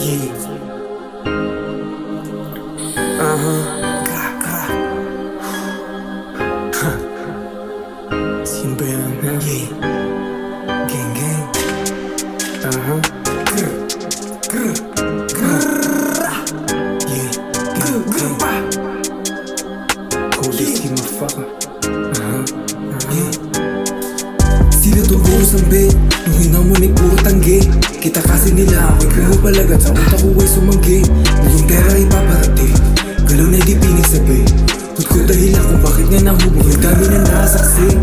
Yeah. Sino ba yan? Yeah. Gang gang. Yeah. Gang gang. Coldest kid motherfucker. Yeah. Sila tong buros ng bed, nung hinamunik puro tanggi. Kita kasi nila ako'y pumapalagat, sa utak ko ay sumanggi. Ngayong pera ay paparating, galaw na di pinagsabi. Hud ko dahilan kung bakit nga nahubog, ang dami na nasaksi.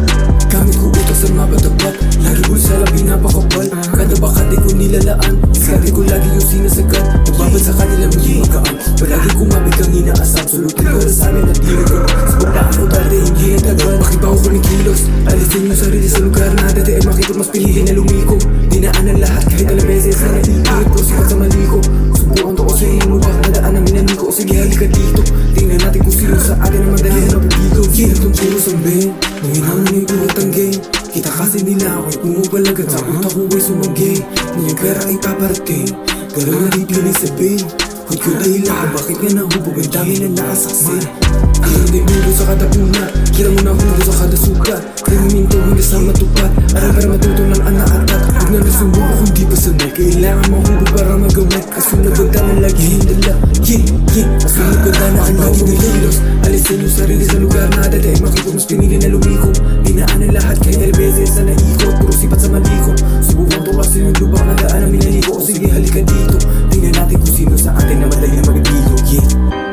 Gamit ko utak sa mapatapat, lagi ko sa labi napakapal. Kada bakati ko nilalaan, diskarte ko lagi yung sinasagat. Magbabad sa kanila hindi magaan, palagi kumabig ang inaasam. Sulutin ko na sa amin at di nagod, sa baba ako dati hindi nagtagal. Bakit ba ako kumikilos, alisin yung sarili sa lugar na dati ay makikot. Mas pinili na lumiko, dinaan ang lahat kahit alam beses na naiikot ko. Sikat sa mali ko, subukan to ko sa iyong lupa, nadaan ang minani ko. Sige halika dito, tingnan natin kung sino sa atin ang madali na napipigo. Sino tong puro sambing, nung hinaman yung puro tanggay. Kita kasi nila ako'y pumapalagat, sa utak ko ay sumanggi. Ngayong pera ay paparating, galaw na di pinagsabi. Hud ko dahilan kung bakit nga nahubog, ang dami na nakasaksi. Ang di mundo sa kada una, kira mo na hudo sa kada sugat. Kaya huminto hanggang sa matupad, aral para matutunan ang naatat. Huwag na nasubuko kung di pa sanay, kailangan mahubog para magamay. Kasunod ang tama lagi hindala, kasunod ang tama ang lagi nililos. Alisin yung sarili sa lugar na dati ay makikot. Mas pinili na lumiko, dinaan ang lahat kahit alam beses na naikot. Puro sipat sa maliko, subukan to kasi yung lubak na daan ang minaniko. O sige halika dito, tingnan natin kung sino sa atin na madali na magdilo. Yeah.